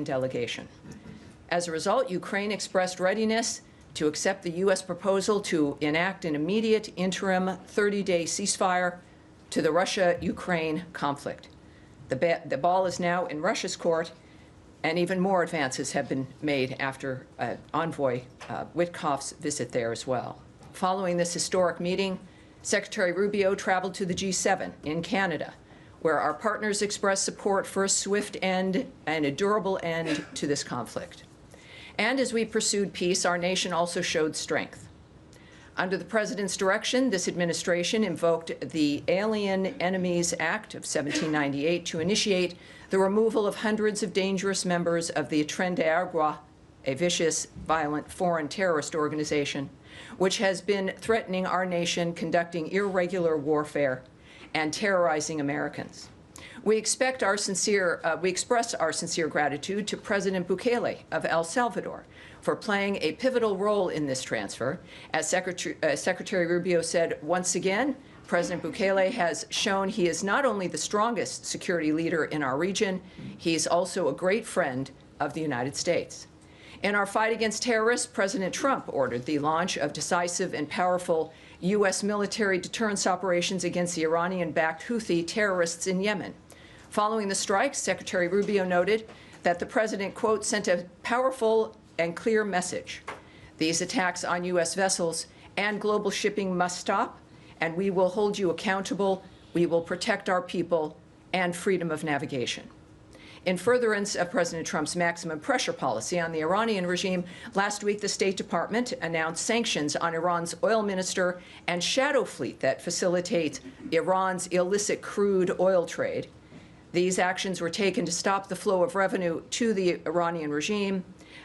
Iranian delegation. As a result, Ukraine expressed readiness to accept the U.S. proposal to enact an immediate interim 30-day ceasefire to the Russia-Ukraine conflict. The ball is now in Russia's court, and even more advances have been made after Envoy Witkoff's visit there as well. Following this historic meeting, Secretary Rubio traveled to the G7 in Canada, where our partners expressed support for a swift end and a durable end to this conflict. And as we pursued peace, our nation also showed strength. Under the President's direction, this administration invoked the Alien Enemies Act of 1798 to initiate the removal of hundreds of dangerous members of the Tren de Aragua, a vicious, violent foreign terrorist organization, which has been threatening our nation, conducting irregular warfare, and terrorizing Americans. We express our sincere gratitude to President Bukele of El Salvador for playing a pivotal role in this transfer. As Secretary Rubio said, once again, President Bukele has shown he is not only the strongest security leader in our region, he is also a great friend of the United States. In our fight against terrorists, President Trump ordered the launch of decisive and powerful U.S. military deterrence operations against the Iranian-backed Houthi terrorists in Yemen. Following the strikes, Secretary Rubio noted that the president, quote, sent a powerful and clear message. These attacks on U.S. vessels and global shipping must stop, and we will hold you accountable. We will protect our people and freedom of navigation. In furtherance of President Trump's maximum pressure policy on the Iranian regime, last week the State Department announced sanctions on Iran's oil minister and shadow fleet that facilitates Iran's illicit crude oil trade. These actions were taken to stop the flow of revenue to the Iranian regime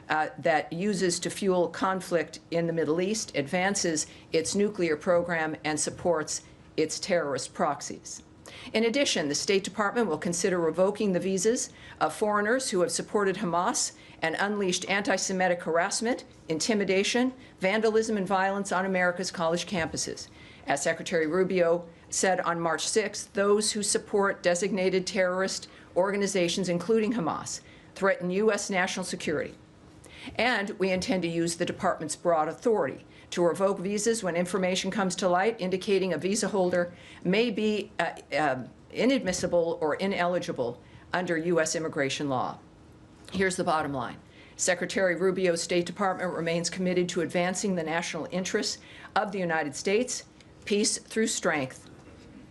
that uses to fuel conflict in the Middle East, advances its nuclear program, and supports its terrorist proxies. In addition, the State Department will consider revoking the visas of foreigners who have supported Hamas and unleashed anti-Semitic harassment, intimidation, vandalism, and violence on America's college campuses. As Secretary Rubio said on March 6th, those who support designated terrorist organizations, including Hamas, threaten U.S. national security. And we intend to use the department's broad authority to revoke visas when information comes to light indicating a visa holder may be inadmissible or ineligible under U.S. immigration law. Here's the bottom line. Secretary Rubio's State Department remains committed to advancing the national interests of the United States. Peace through strength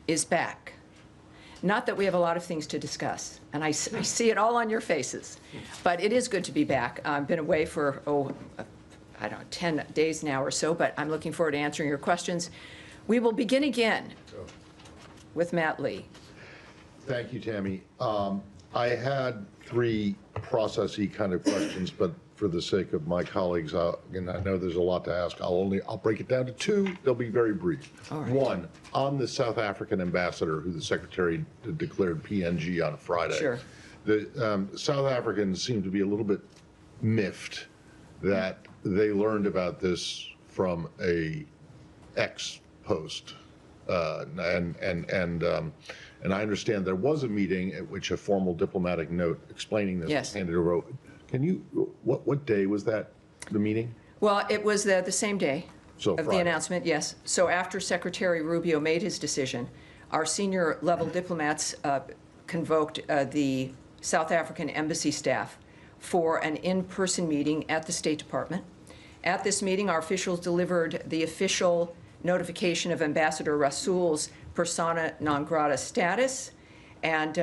is back. Not that we have a lot of things to discuss, and I see it all on your faces, but it is good to be back. I've been away for, I don't know, 10 days now or so, but I'm looking forward to answering your questions. We will begin again with Matt Lee. Thank you, Tammy. I had three processy kind of questions, but for the sake of my colleagues, and I know there's a lot to ask, I'll break it down to two. They'll be very brief. All right. One, on the South African ambassador who the Secretary declared PNG on Friday. Sure. The South Africans seem to be a little bit miffed that they learned about this from a X post, and I understand there was a meeting at which a formal diplomatic note explaining this was handed over. Can you, what day was that, the meeting? Well, it was the same day of Friday. The announcement, yes. So after Secretary Rubio made his decision, our senior level diplomats convoked the South African embassy staff for an in-person meeting at the State Department. At this meeting, our officials delivered the official notification of Ambassador Rasool's persona non grata status, and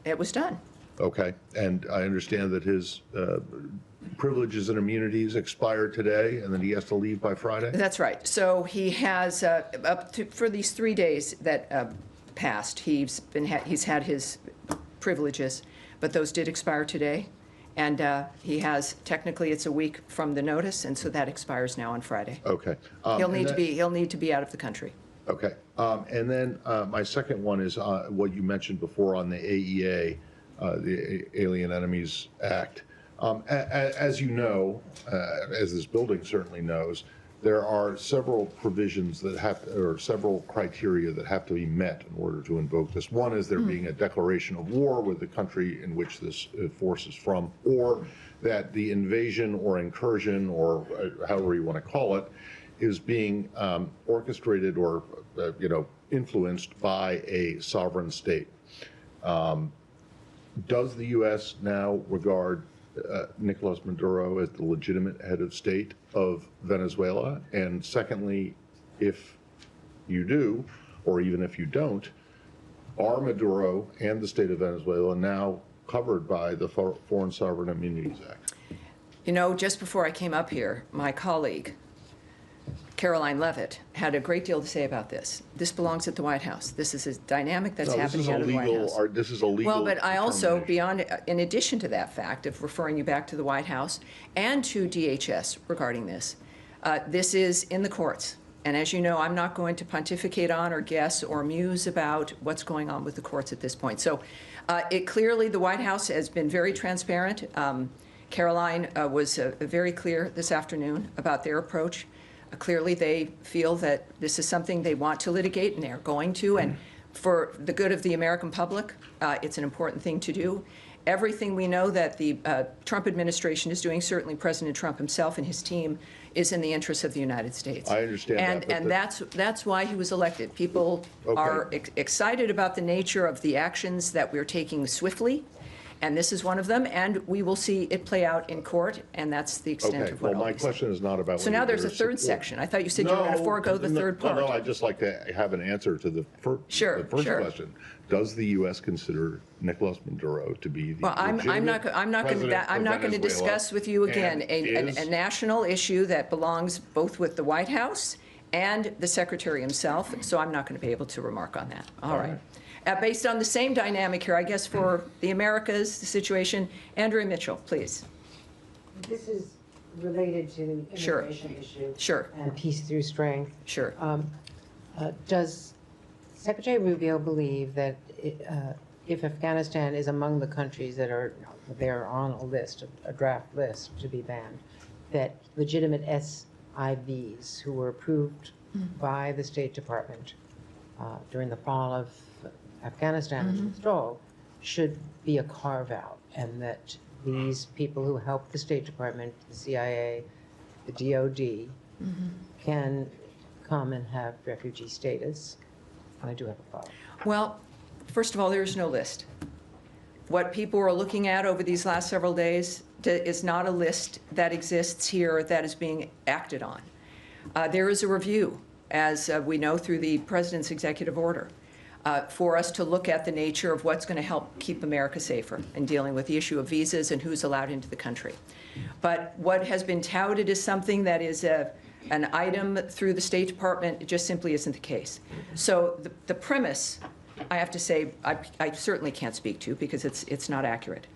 it was done. Okay, and I understand that his privileges and immunities expire today, and then he has to leave by Friday? That's right. So he has, for these 3 days that passed, he's had his privileges, but those did expire today. And he has, technically, it's a week from the notice, and so that expires now on Friday. Okay. He'll need to be out of the country. Okay. And then my second one is what you mentioned before on the AEA, the Alien Enemies Act. As you know, as this building certainly knows, there are several provisions that have, or several criteria that have to be met in order to invoke this. One is there being a declaration of war with the country in which this force is from, or that the invasion or incursion, or however you want to call it, is being orchestrated or influenced by a sovereign state. Does the U.S. now regard Nicolas Maduro as the legitimate head of state of Venezuela? And secondly, if you do, or even if you don't, are Maduro and the state of Venezuela now covered by the Foreign Sovereign Immunities Act? You know, just before I came up here, my colleague, Caroline Leavitt, had a great deal to say about this. This belongs at the White House. This is a dynamic that's happening out of the White House. This is a legal Well, but I also, determination. in addition to that fact of referring you back to the White House and to DHS regarding this, this is in the courts. And as you know, I'm not going to pontificate on or guess or muse about what's going on with the courts at this point. So clearly the White House has been very transparent. Caroline was very clear this afternoon about their approach. Clearly, they feel that this is something they want to litigate, and they're going to. And for the good of the American public, it's an important thing to do. Everything we know that the Trump administration is doing, certainly President Trump himself and his team, is in the interest of the United States. I understand that. And that's why he was elected. People are excited about the nature of the actions that we're taking swiftly. And this is one of them, and we will see it play out in court, and that's the extent of what well, my question is not about. So now there's a third section. I thought you said you were going to forego the third part. No, I'd just like to have an answer to the first question. Does the U.S. consider Nicolas Maduro to be the legitimate I'm not going to discuss with you again a national issue that belongs both with the White House and the Secretary himself, so I'm not going to be able to remark on that. All right. Based on the same dynamic here, I guess, for the Americas, the situation, Andrea Mitchell, please. This is related to the immigration issue and peace through strength. Sure. Does Secretary Rubio believe that if Afghanistan is among the countries that are there on a list, a draft list to be banned, that legitimate SIVs who were approved by the State Department during the fall of Afghanistan's withdrawal should be a carve-out, and that these people who help the State Department, the CIA, the DOD, can come and have refugee status? And I do have a follow-up. Well, first of all, there is no list. What people are looking at over these last several days is not a list that exists here that is being acted on. There is a review, as we know through the President's executive order, for us to look at the nature of what's going to help keep America safer in dealing with the issue of visas and who's allowed into the country. But what has been touted as something that is an item through the State Department, it just simply isn't the case. So the premise, I have to say, I certainly can't speak to because it's not accurate.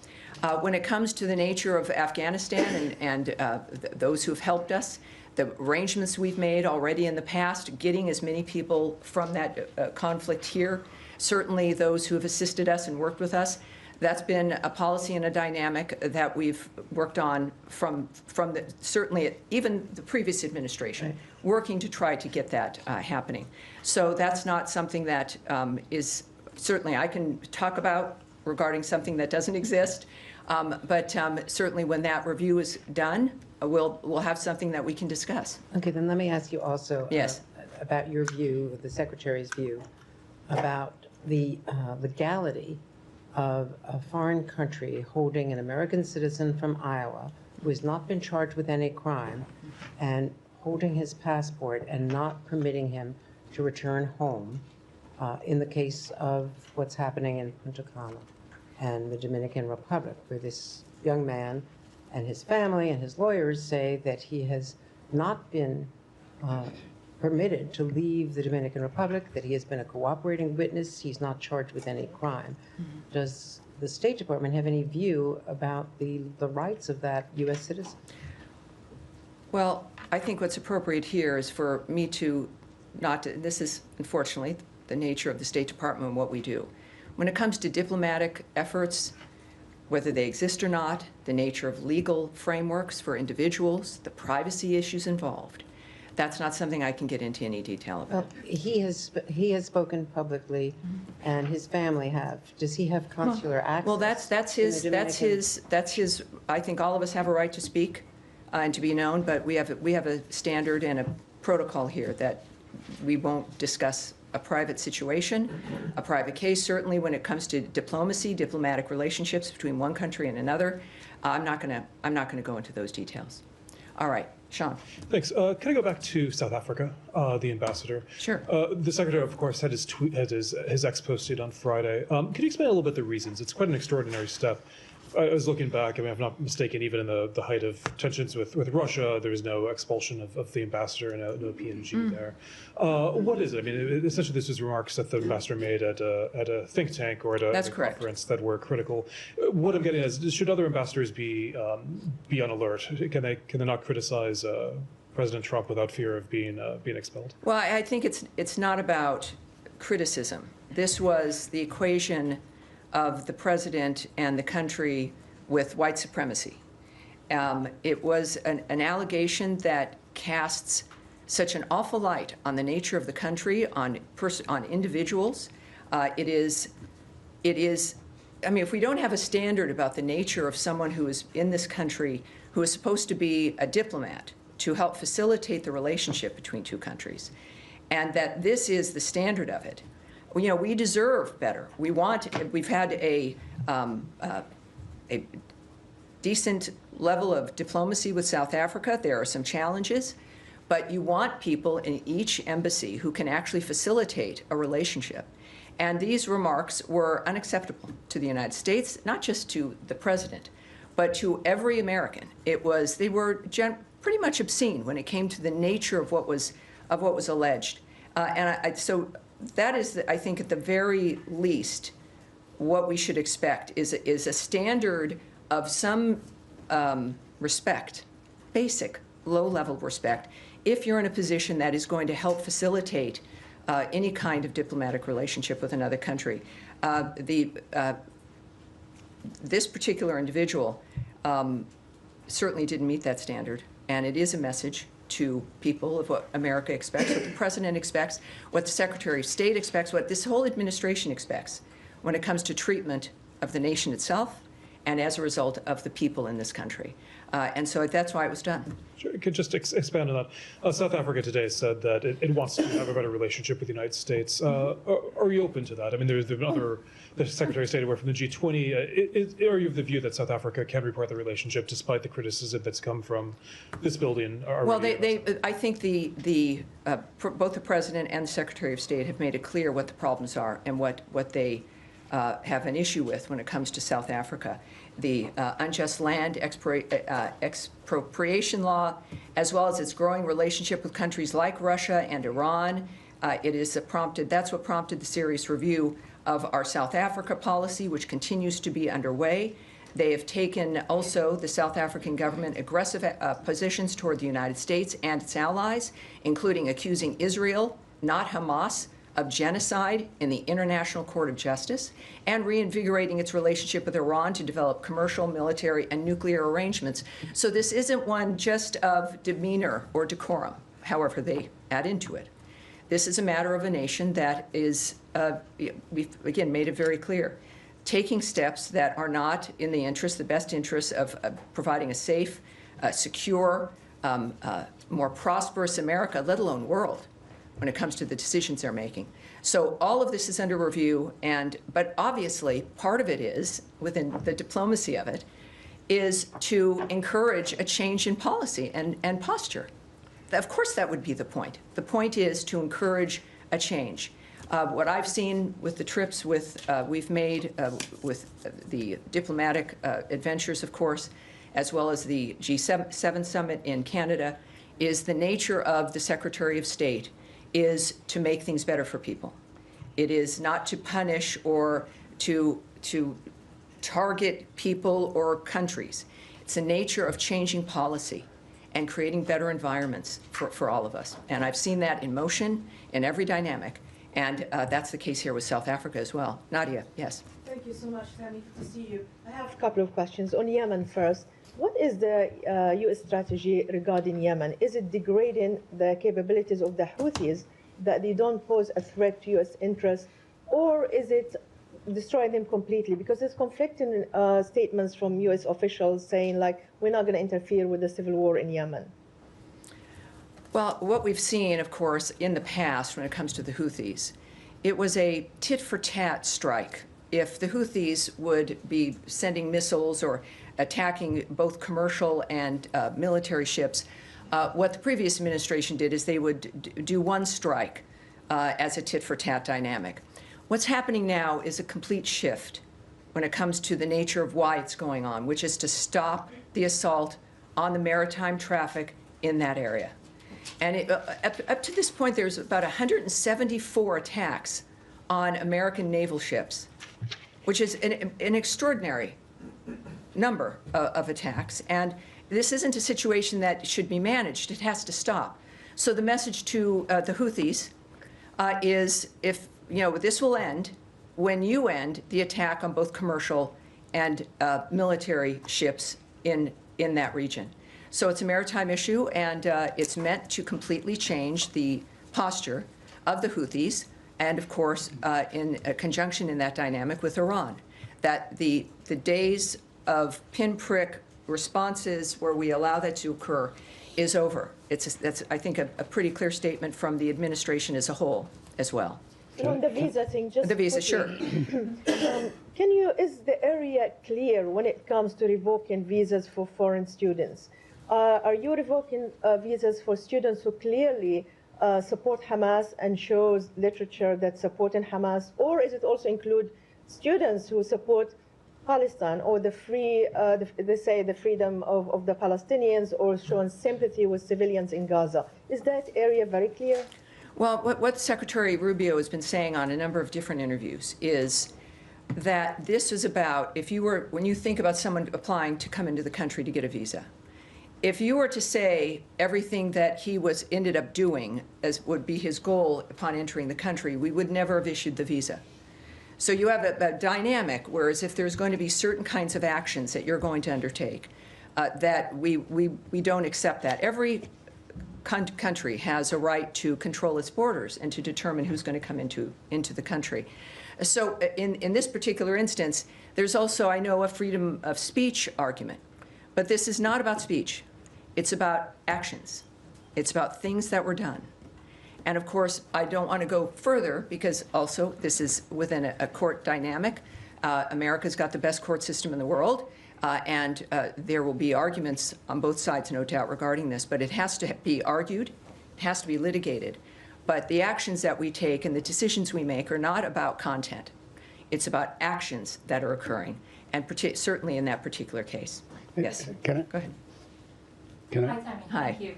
When it comes to the nature of Afghanistan and those who've helped us, the arrangements we've made already in the past, getting as many people from that conflict here, certainly those who have assisted us and worked with us, that's been a policy and a dynamic that we've worked on from certainly even the previous administration, working to try to get that happening. So that's not something that is certainly I can talk about regarding something that doesn't exist, but certainly when that review is done, we'll have something that we can discuss. Okay, then let me ask you also Yes. About your view, the Secretary's view, about the legality of a foreign country holding an American citizen from Iowa who has not been charged with any crime and holding his passport and not permitting him to return home in the case of what's happening in Punta Cana and the Dominican Republic, where this young man and his family and his lawyers say that he has not been permitted to leave the Dominican Republic, that he has been a cooperating witness, he's not charged with any crime. Does the State Department have any view about the rights of that U.S. citizen? Well, I think what's appropriate here is for me to not to, this is unfortunately the nature of the State Department and what we do. When it comes to diplomatic efforts, whether they exist or not, the nature of legal frameworks for individuals, the privacy issues involved, That's not something I can get into any detail about. Well, he has spoken publicly, and his family have. Does he have consular access? Well, that's in the his, I think all of us have a right to speak and to be known, but we have a standard and a protocol here that we won't discuss a private situation, a private case. Certainly when it comes to diplomacy, diplomatic relationships between one country and another, I'm not going to go into those details. All right, Sean. Thanks. Can I go back to South Africa, the ambassador? Sure. The secretary, of course, had his ex posted on Friday. Can you explain a little bit the reasons? It's quite an extraordinary step. I was looking back, I mean, if I'm not mistaken, even in the height of tensions with Russia, there was no expulsion of the ambassador and no PNG there. What is it? I mean, essentially this was remarks that the ambassador made at a think tank or at a conference that were critical. What I'm getting at is, should other ambassadors be on alert? Can they not criticize President Trump without fear of being expelled? Well, I think it's not about criticism. This was the equation of the president and the country with white supremacy. It was an allegation that casts such an awful light on the nature of the country, on individuals. It is. I mean, if we don't have a standard about the nature of someone who is in this country, who is supposed to be a diplomat to help facilitate the relationship between two countries, and that this is the standard of it, you know, we deserve better. We've had a decent level of diplomacy with South Africa. There are some challenges, but you want people in each embassy who can actually facilitate a relationship. And these remarks were unacceptable to the United States, not just to the president, but to every American. They were pretty much obscene when it came to the nature of what was alleged. So that is, I think, at the very least, what we should expect is a standard of some respect, basic, low-level respect, if you're in a position that is going to help facilitate any kind of diplomatic relationship with another country. This particular individual certainly didn't meet that standard, and it is a message to people of what America expects, what the president expects, what the Secretary of State expects, what this whole administration expects when it comes to treatment of the nation itself and as a result of the people in this country. And so that's why it was done. Sure. Could just expand on that. South Africa today said that it wants to have a better relationship with the United States. Are you open to that? I mean, there's been other, the Secretary of State aware from the G20. Are you of the view that South Africa can report the relationship despite the criticism that's come from this building? Well, I think both the President and the Secretary of State have made it clear what the problems are and what they have an issue with when it comes to South Africa. The unjust land expropriation law, as well as its growing relationship with countries like Russia and Iran. That's what prompted the serious review of our South Africa policy, which continues to be underway. They have taken also, the South African government, aggressive positions toward the United States and its allies, including accusing Israel, not Hamas, of genocide in the International Court of Justice, and reinvigorating its relationship with Iran to develop commercial, military, and nuclear arrangements. So this isn't one just of demeanor or decorum, however they add into it. This is a matter of a nation that is, we've again made it very clear, taking steps that are not in the best interest of providing a safe, secure, more prosperous America, let alone world, when it comes to the decisions they're making. So all of this is under review, but obviously part of it is, within the diplomacy of it, is to encourage a change in policy and posture. Of course that would be the point. The point is to encourage a change. What I've seen with the trips we've made with the diplomatic adventures, of course, as well as the G7 summit in Canada, is the nature of the Secretary of State is to make things better for people. It is not to punish or to target people or countries. It's the nature of changing policy and creating better environments for all of us. And I've seen that in motion in every dynamic. And that's the case here with South Africa as well. Nadia, yes. Thank you so much, Tammy. Good to see you. I have a couple of questions. On Yemen first, What is the U.S. strategy regarding Yemen? Is it degrading the capabilities of the Houthis that they don't pose a threat to U.S. interests, or is it destroying them completely? Because there's conflicting statements from U.S. officials saying, like, we're not going to interfere with the civil war in Yemen. Well, what we've seen, of course, in the past when it comes to the Houthis, it was a tit-for-tat strike. If the Houthis would be sending missiles or attacking both commercial and military ships, what the previous administration did is they would do one strike as a tit-for-tat dynamic. What's happening now is a complete shift when it comes to the nature of why it's going on, which is to stop the assault on the maritime traffic in that area. And up to this point, there's about 174 attacks on American naval ships, which is an extraordinary number of attacks. And this isn't a situation that should be managed. It has to stop. So the message to the Houthis is, if this will end when you end the attack on both commercial and military ships in that region. So it's a maritime issue, and it's meant to completely change the posture of the Houthis, and of course, in a conjunction in that dynamic with Iran. That the days of pinprick responses where we allow that to occur is over. That's, I think, a pretty clear statement from the administration as a whole as well. On the visa thing, just The visa, quickly. sure. Is the area clear when it comes to revoking visas for foreign students? Are you revoking visas for students who clearly support Hamas and shows literature that's supporting Hamas, or is it also include students who support Palestine or the free, they say the freedom of the Palestinians, or showing sympathy with civilians in Gaza? Is that area very clear? Well, what Secretary Rubio has been saying on a number of different interviews is that this is about, when you think about someone applying to come into the country to get a visa, if you were to say everything that he ended up doing as would be his goal upon entering the country, we would never have issued the visa. So you have a dynamic, whereas if there's going to be certain kinds of actions that you're going to undertake, that we don't accept that. Every country has a right to control its borders and to determine who's going to come into the country. So in this particular instance, there's also, I know, a freedom of speech argument. But this is not about speech. It's about actions. It's about things that were done. And of course, I don't want to go further because also this is within a court dynamic. America's got the best court system in the world. And there will be arguments on both sides, no doubt, regarding this. But it has to be argued. It has to be litigated. But the actions that we take and the decisions we make are not about content. It's about actions that are occurring, and certainly in that particular case. Yes. Can I? Go ahead. Can Hi, I? Tammy. Hi. Thank you.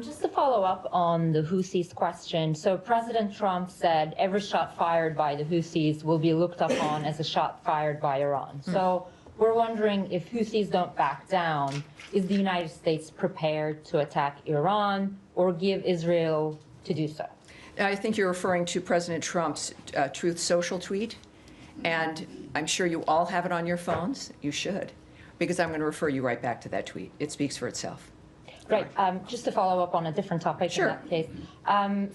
Just to follow up on the Houthis question, so President Trump said every shot fired by the Houthis will be looked upon as a shot fired by Iran. So we're wondering, if Houthis don't back down, is the United States prepared to attack Iran or give Israel to do so? I think you're referring to President Trump's Truth Social tweet, and I'm sure you all have it on your phones. You should, because I'm going to refer you right back to that tweet. It speaks for itself. Right. Just to follow up on a different topic Sure. in that case.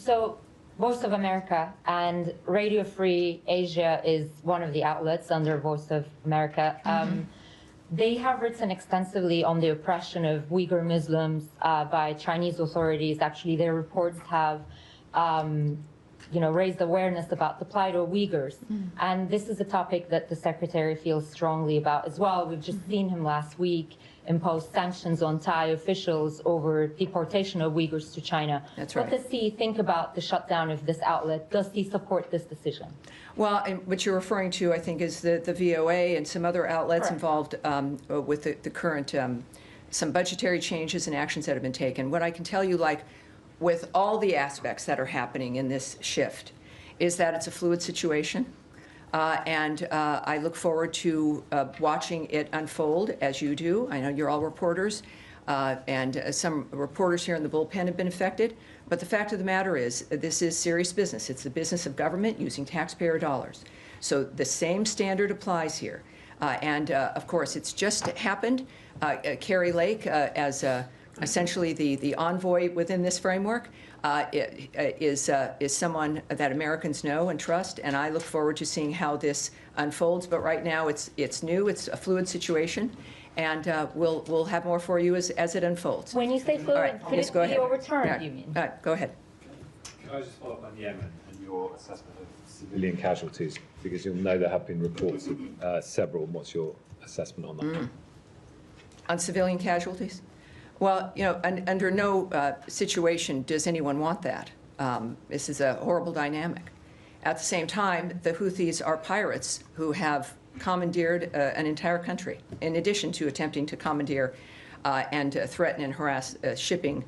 So Voice of America and Radio Free Asia is one of the outlets under Voice of America. They have written extensively on the oppression of Uyghur Muslims by Chinese authorities. Actually, their reports have raised awareness about the plight of Uyghurs. And this is a topic that the Secretary feels strongly about as well. We've just seen him last week impose sanctions on Thai officials over deportation of Uyghurs to China. That's right. What does he think about the shutdown of this outlet? Does he support this decision? Well, and what you're referring to, I think, is the VOA and some other outlets Correct. involved with the current, some budgetary changes and actions that have been taken. What I can tell you, like, with all the aspects that are happening in this shift, is that it's a fluid situation. And I look forward to watching it unfold, as you do. I know you're all reporters, and some reporters here in the bullpen have been affected. But the fact of the matter is, this is serious business. It's the business of government using taxpayer dollars. So the same standard applies here. Of course, it's just happened. Carrie Lake, as essentially the envoy within this framework, is someone that Americans know and trust, and I look forward to seeing how this unfolds. But right now, it's new, it's a fluid situation, and we'll have more for you as it unfolds. When you say fluid, right, could yes, it go be ahead. overturned, Yeah. you mean? Go ahead. Can I just follow up on Yemen and your assessment of civilian casualties? Because you'll know there have been reports of several. What's your assessment on that? On civilian casualties? Well, you know, under no situation does anyone want that. This is a horrible dynamic. At the same time, the Houthis are pirates who have commandeered an entire country, in addition to attempting to commandeer and threaten and harass shipping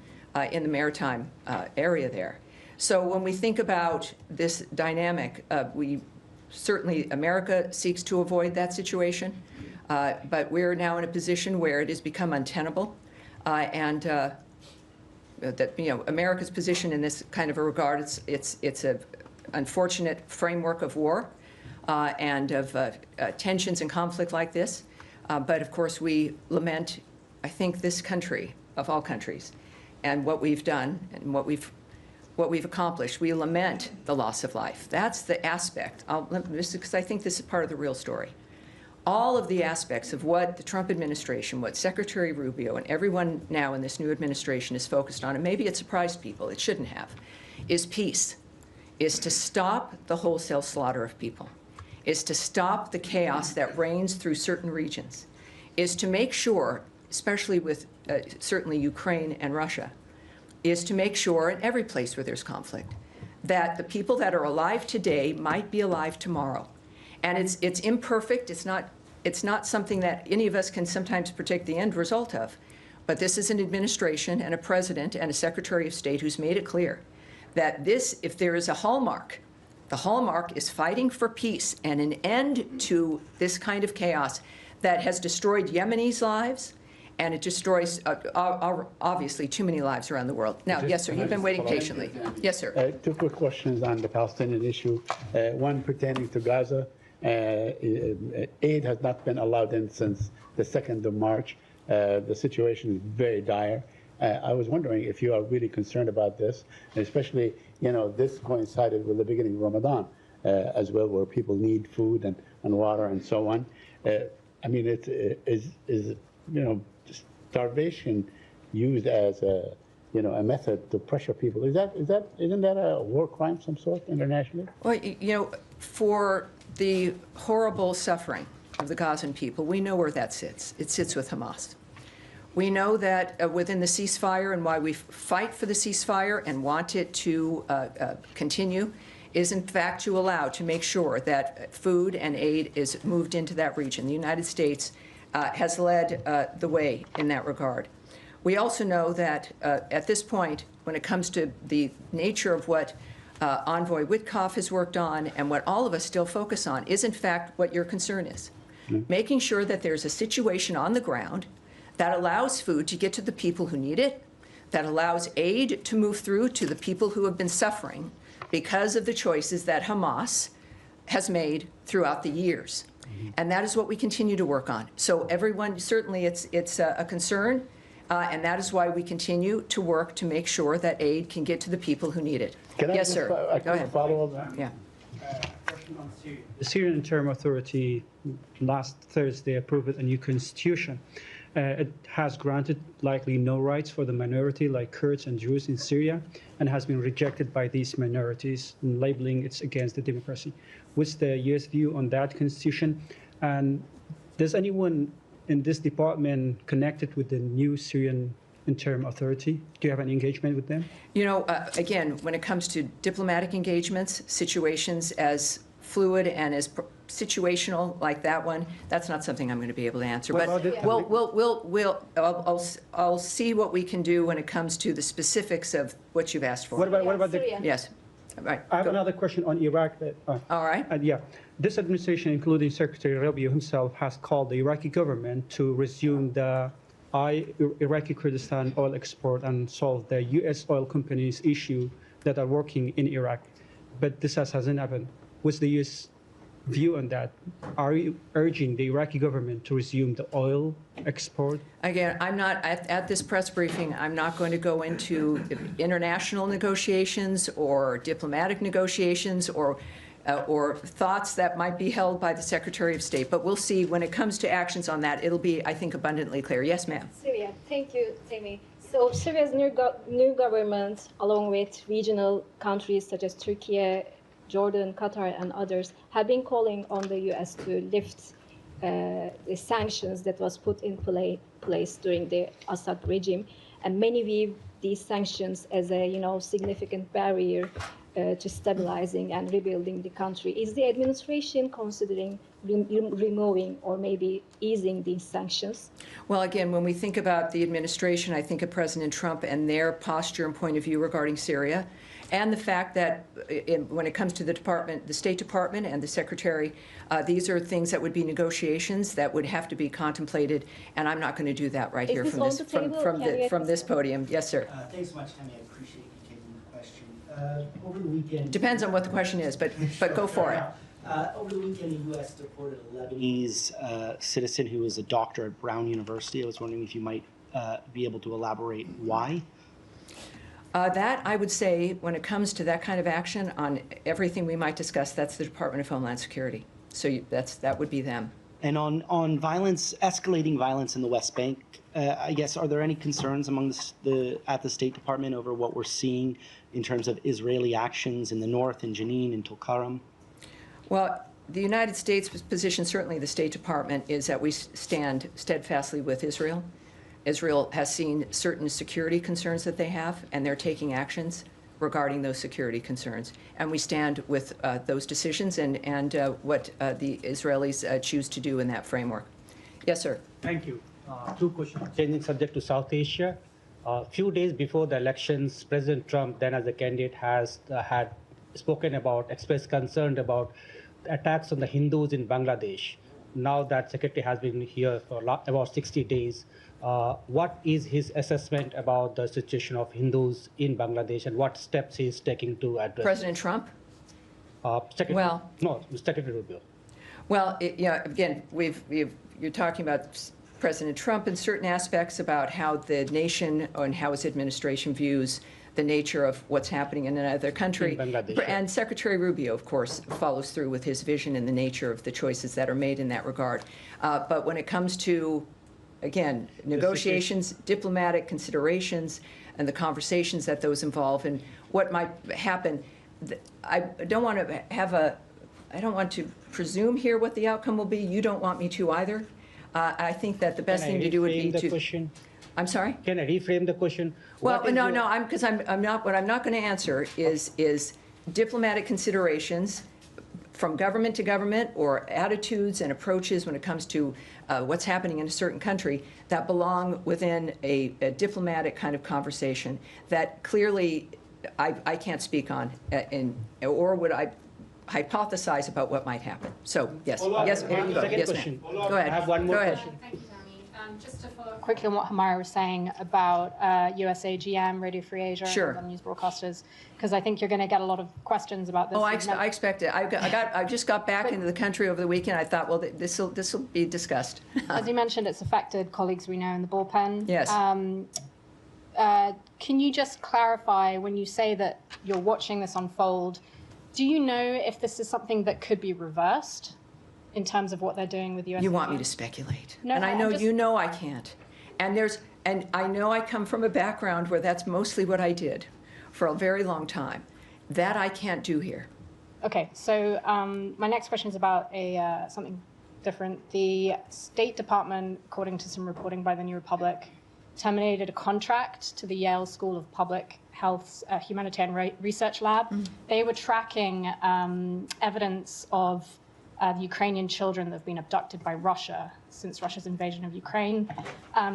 in the maritime area there. So when we think about this dynamic, America seeks to avoid that situation, but we're now in a position where it has become untenable. That, you know, America's position in this kind of a regard, it's a unfortunate framework of war and of tensions and conflict like this. But of course, we lament, I think, this country of all countries, and what we've done and what we've accomplished. We lament the loss of life. That's the aspect. Because I think this is part of the real story. All of the aspects of what the Trump administration, what Secretary Rubio and everyone now in this new administration is focused on, and maybe it surprised people, it shouldn't have, is peace, is to stop the wholesale slaughter of people, is to stop the chaos that reigns through certain regions, is to make sure, especially with certainly Ukraine and Russia, is to make sure in every place where there's conflict that the people that are alive today might be alive tomorrow. And it's imperfect. It's not something that any of us can sometimes predict the end result of. But this is an administration and a president and a Secretary of State who's made it clear that this, if there is a hallmark, the hallmark is fighting for peace and an end to this kind of chaos that has destroyed Yemenis' lives, and it destroys, obviously, too many lives around the world. Now, yes, sir, you've been waiting patiently. Yes, sir. Two quick questions on the Palestinian issue. One pertaining to Gaza. Aid has not been allowed in since the 2nd of March. The situation is very dire. I was wondering if you are really concerned about this, and especially, you know, this coincided with the beginning of Ramadan as well, where people need food and water and so on. I mean, is you know, starvation used as a, you know, a method to pressure people? Isn't that a war crime of some sort internationally? Well, you know, for the horrible suffering of the Gazan people, we know where that sits. It sits with Hamas. We know that within the ceasefire, and why we fight for the ceasefire and want it to continue, is in fact to make sure that food and aid is moved into that region. The United States has led the way in that regard. We also know that at this point, when it comes to the nature of what Envoy Witkoff has worked on and what all of us still focus on, is in fact what your concern is. Making sure that there's a situation on the ground that allows food to get to the people who need it, that allows aid to move through to the people who have been suffering because of the choices that Hamas has made throughout the years. And that is what we continue to work on. So everyone, certainly it's a concern, and that is why we continue to work to make sure that aid can get to the people who need it. Yes, sir. Go ahead. Follow up? Yeah. The Syrian Interim Authority last Thursday approved a new constitution. It has granted likely no rights for the minority like Kurds and Druze in Syria, and has been rejected by these minorities, labeling it against the democracy. What's the U.S. view on that constitution? And does anyone in this department connected with the new Syrian Interim Authority? Do you have an engagement with them? You know, again, when it comes to diplomatic engagements, situations as fluid and as situational like that one, that's not something I'm going to be able to answer. But I'll see what we can do when it comes to the specifics of what you've asked for. What about the? Yes. Right. I have another question on Iraq. All right. Yeah, this administration, including Secretary Rubio himself, has called the Iraqi government to resume the Iraqi Kurdistan oil export and solve the U.S. oil companies' issue that are working in Iraq. But this hasn't happened. What's the U.S. view on that? Are you urging the Iraqi government to resume the oil export? Again, I'm not, at this press briefing, I'm not going to go into international negotiations or diplomatic negotiations or thoughts that might be held by the Secretary of State. But we'll see when it comes to actions on that. It'll be, I think, abundantly clear. Yes, ma'am. Syria. Thank you, Tammy. So Syria's new government, along with regional countries such as Turkey, Jordan, Qatar, and others, have been calling on the U.S. to lift the sanctions that was put in place during the Assad regime, and many view these sanctions as a significant barrier to stabilizing and rebuilding the country. Is the administration considering removing or maybe easing these sanctions? Well, again, when we think about the administration, I think of President Trump and their posture and point of view regarding Syria, and the fact that when it comes to the State Department and the Secretary, these are things that would be negotiations that would have to be contemplated, and I'm not going to do that right here from this podium. Yes, sir. Thanks so much, Tammy. I appreciate you taking the question. Over the weekend... Depends on what the question is, but go for it. Over the weekend, the U.S. deported a Lebanese citizen who was a doctor at Brown University. I was wondering if you might be able to elaborate why. That, I would say, when it comes to that kind of action on everything we might discuss, that's the Department of Homeland Security. So that would be them. And on violence, escalating violence in the West Bank, I guess, are there any concerns among at the State Department over what we're seeing in terms of Israeli actions in the north, in Jenin, in Tulkarm? Well, the United States position, certainly the State Department, is that we stand steadfastly with Israel. Israel has seen certain security concerns that they have, and they're taking actions regarding those security concerns. And we stand with those decisions and what the Israelis choose to do in that framework. Yes, sir. Thank you. Two questions. Changing subject to South Asia. A few days before the elections, President Trump, then as a candidate, had spoken about, expressed concern about attacks on the Hindus in Bangladesh. Now that Secretary has been here for about 60 days, what is his assessment about the situation of Hindus in Bangladesh and what steps he is taking to address President Trump? Secretary Rubio. Well, again, you're talking about President Trump in certain aspects about how the nation and how his administration views the nature of what's happening in another country. And Secretary Rubio, of course, follows through with his vision and the nature of the choices that are made in that regard. But when it comes to, again, negotiations, diplomatic considerations, and the conversations that those involve and what might happen, I don't want to presume here what the outcome will be. You don't want me to either. I think that the best thing to do would be to... I'm sorry? Can I reframe the question? Well, no, because I'm not. What I'm not going to answer is diplomatic considerations from government to government or attitudes and approaches when it comes to what's happening in a certain country that belong within a diplomatic kind of conversation that clearly I can't speak on, or would I hypothesize about what might happen. So yes, yes, there you go. Yes, ma'am. Go ahead. I have one more Go ahead. question. Thank you, Tammy. Just to follow up quickly on what Hamara was saying about USA, GM, Radio Free Asia, Sure. and other news broadcasters, because I think you're going to get a lot of questions about this. Oh, I expect it. I just got back into the country over the weekend. I thought, well, this will be discussed. As you mentioned, it's affected colleagues we know in the bullpen. Yes. Can you just clarify, when you say that you're watching this unfold, do you know if this is something that could be reversed in terms of what they're doing with US? You want me to speculate. No, and I know just... you know I can't. And I know I come from a background where that's mostly what I did for a very long time. That I can't do here. Okay, so my next question is about something different. The State Department, according to some reporting by the New Republic, terminated a contract to the Yale School of Public Health's Humanitarian Research Lab. They were tracking evidence of the Ukrainian children that have been abducted by Russia since Russia's invasion of Ukraine.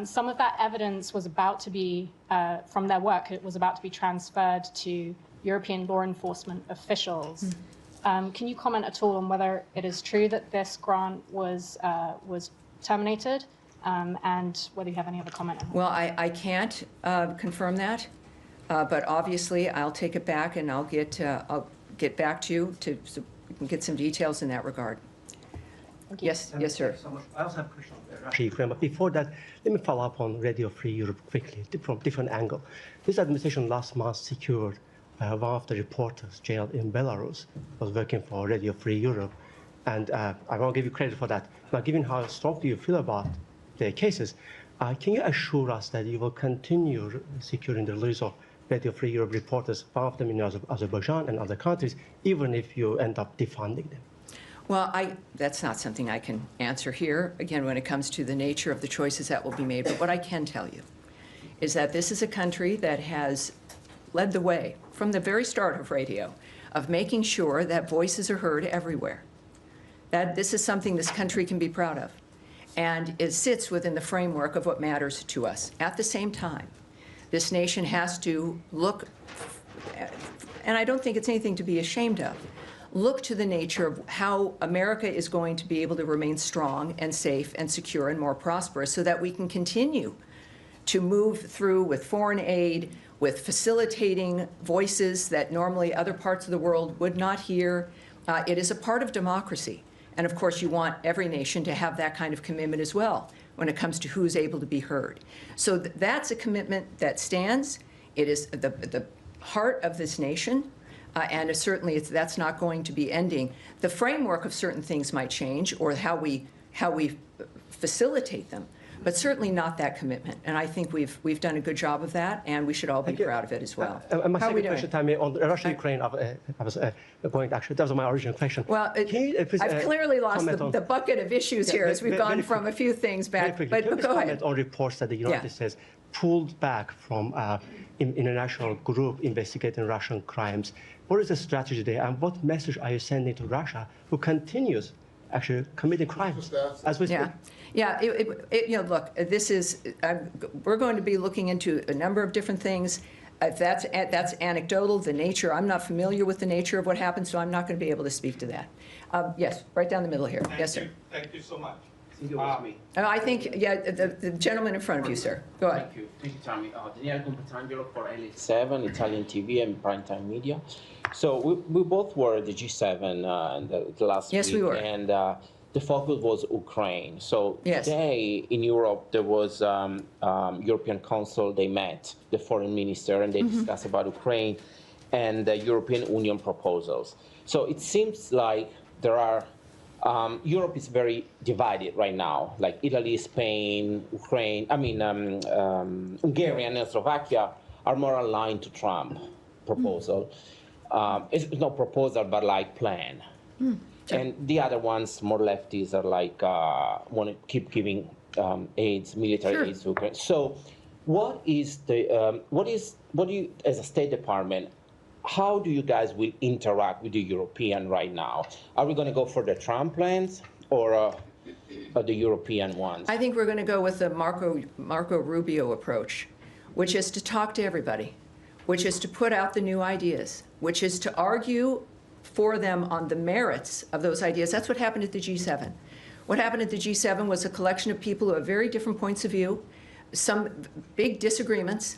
Some of that evidence was about to be, from their work, it was about to be transferred to European law enforcement officials. Can you comment at all on whether it is true that this grant was terminated, and whether you have any other comment on that? Well, I can't confirm that, but obviously I'll take it back and I'll get back to you to we can get some details in that regard. Yes, yes, sir. So much. I also have a question on Russia, Ukraine, but before that, let me follow up on Radio Free Europe quickly from different angle. This administration last month secured one of the reporters jailed in Belarus, was working for Radio Free Europe, and I won't give you credit for that. Now, given how strongly you feel about the cases, can you assure us that you will continue securing the release of Radio Free Europe reporters, one of them in Azerbaijan and other countries, even if you end up defunding them? Well, that's not something I can answer here, again, when it comes to the nature of the choices that will be made. But what I can tell you is that this is a country that has led the way from the very start of radio, of making sure that voices are heard everywhere. That this is something this country can be proud of. And it sits within the framework of what matters to us. At the same time, this nation has to look, and I don't think it's anything to be ashamed of, look to the nature of how America is going to be able to remain strong and safe and secure and more prosperous so that we can continue to move through with foreign aid, with facilitating voices that normally other parts of the world would not hear. It is a part of democracy. And of course, you want every nation to have that kind of commitment as well when it comes to who's able to be heard. So that's a commitment that stands. It is the heart of this nation. And certainly that's not going to be ending. The framework of certain things might change, or how we facilitate them, but certainly not that commitment. And I think we've done a good job of that, and we should all be proud of it as well. My How are we second doing? question, Tammy, on Russia, Ukraine, I was going to actually, that was my original question. Well, I've clearly lost the bucket of issues here as we've gone from a few things back. But Can you go ahead. comment on reports that the United States pulled back from international group investigating Russian crimes? What is the strategy there, and what message are you sending to Russia, who continues actually committing crimes as we speak? Yeah. Look, this is we're going to be looking into a number of different things. That's anecdotal. The nature, I'm not familiar with the nature of what happened, so I'm not going to be able to speak to that. Yes, right down the middle here. Yes, sir. Thank you so much. I think, the gentleman in front of you, sir. Go ahead. Thank you, Tammy. Daniele Compatangelo for LA7, Italian TV and primetime media. So we both were at the G7 the last week. Yes, we were. And the focus was Ukraine. So today in Europe, there was European Council. They met, the foreign minister, and they discussed about Ukraine and the European Union proposals. So it seems like there are Europe is very divided right now, like Italy, Spain, Ukraine, Hungary and Slovakia are more aligned to Trump proposal. It's not proposal, but like plan. And the other ones, more lefties, are like, want to keep giving aids, military aids to Ukraine. So what is the, what do you, as a State Department, how do you guys will interact with the European right now? Are we going to go for the Trump plans or the European ones? I think we're going to go with the Marco Rubio approach, which is to talk to everybody, which is to put out the new ideas, which is to argue for them on the merits of those ideas. That's what happened at the G7. What happened at the G7 was a collection of people who have very different points of view, some big disagreements,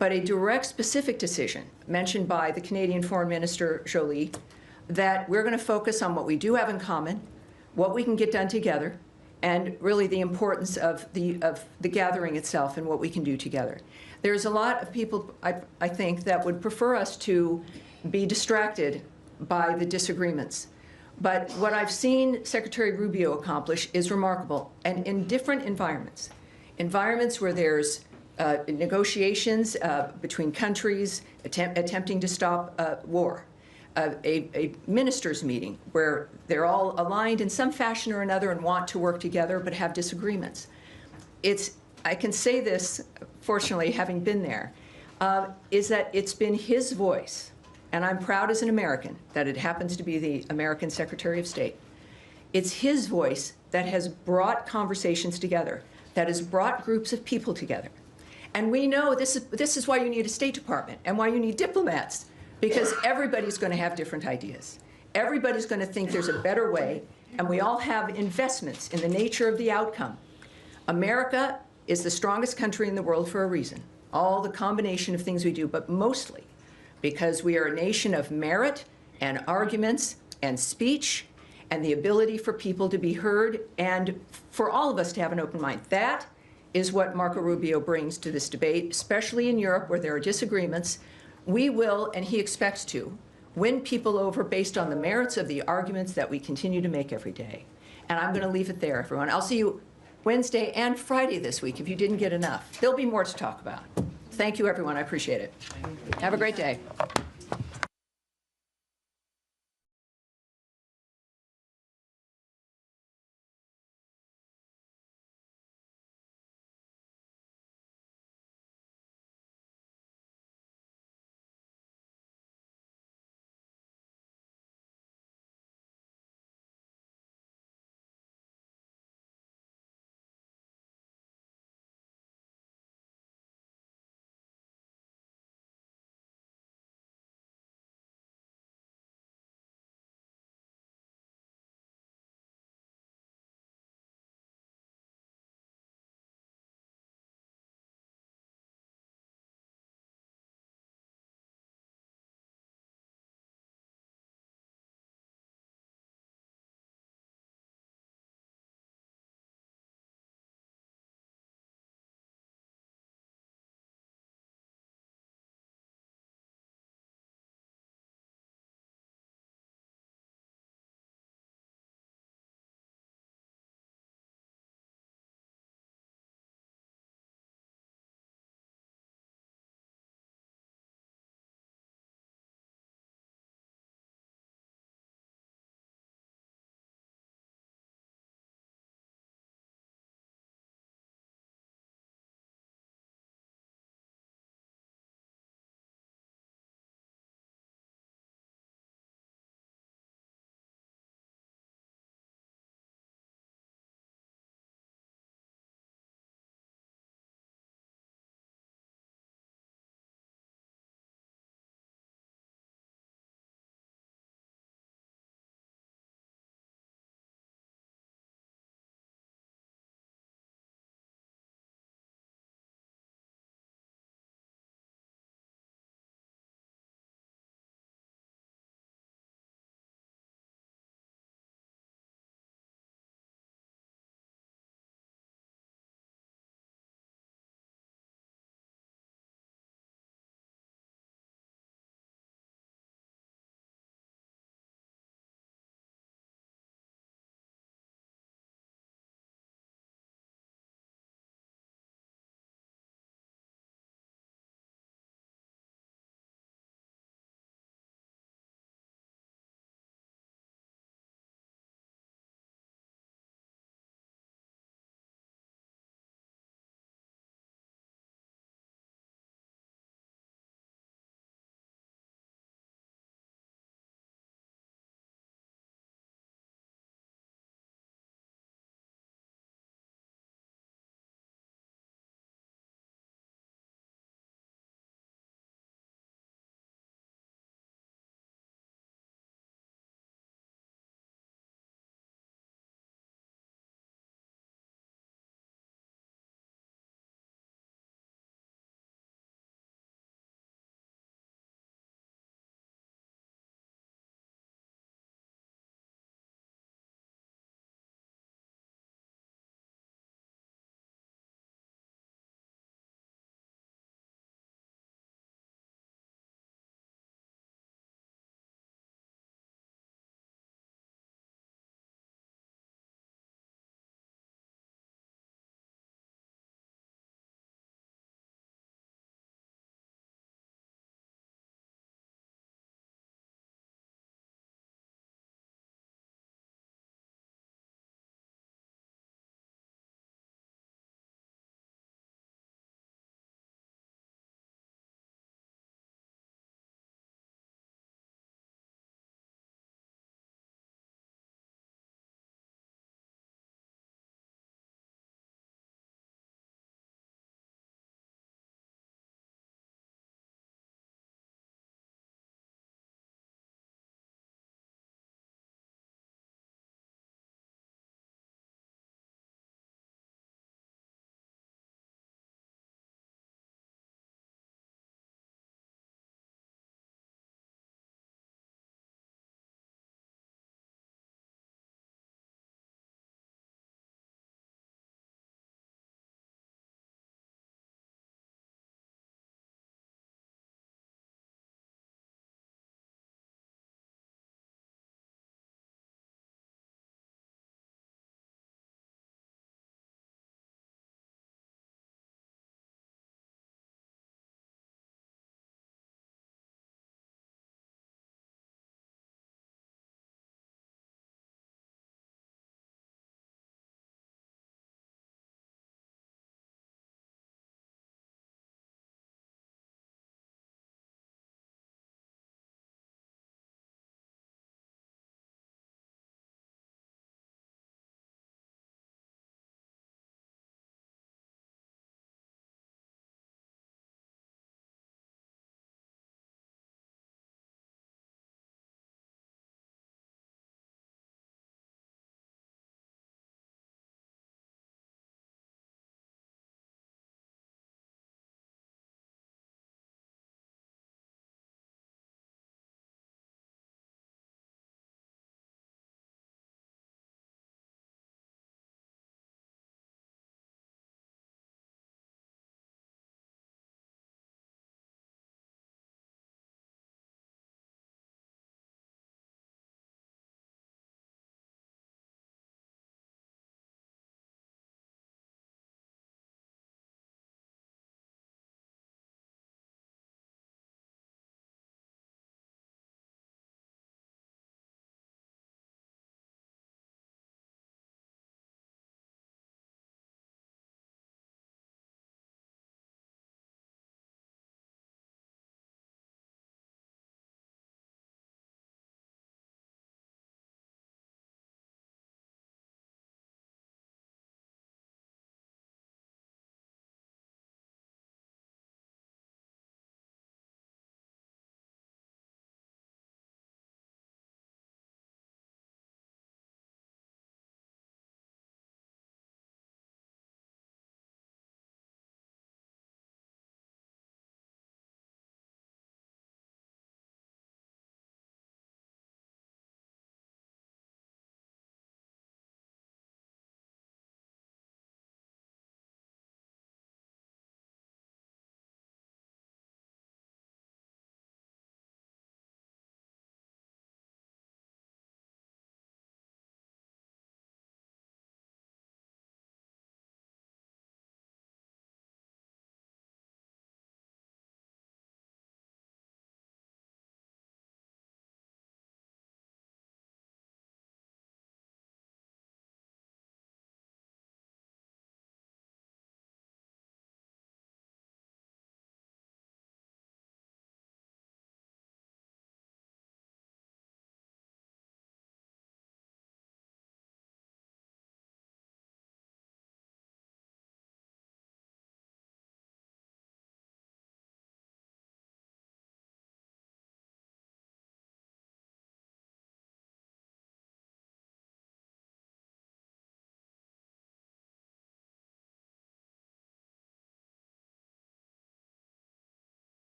but a direct, specific decision mentioned by the Canadian Foreign Minister Joly that we're going to focus on what we do have in common, what we can get done together, and really the importance of the gathering itself and what we can do together. There's a lot of people, I think, that would prefer us to be distracted by the disagreements. But what I've seen Secretary Rubio accomplish is remarkable, and in different environments where there's negotiations between countries attempting to stop war, a ministers' meeting where they're all aligned in some fashion or another and want to work together but have disagreements. I can say this, fortunately, having been there, is that it's been his voice, and I'm proud as an American that it happens to be the American Secretary of State. It's his voice that has brought conversations together, that has brought groups of people together. And we know this is why you need a State Department and why you need diplomats, because everybody's going to have different ideas. Everybody's going to think there's a better way, and we all have investments in the nature of the outcome. America is the strongest country in the world for a reason. All the combination of things we do, but mostly because we are a nation of merit and arguments and speech and the ability for people to be heard and for all of us to have an open mind. That is what Marco Rubio brings to this debate, especially in Europe where there are disagreements. We will, and he expects to, win people over based on the merits of the arguments that we continue to make every day. And I'm going to leave it there, everyone. I'll see you Wednesday and Friday this week if you didn't get enough. There'll be more to talk about. Thank you, everyone. I appreciate it. Have a great day.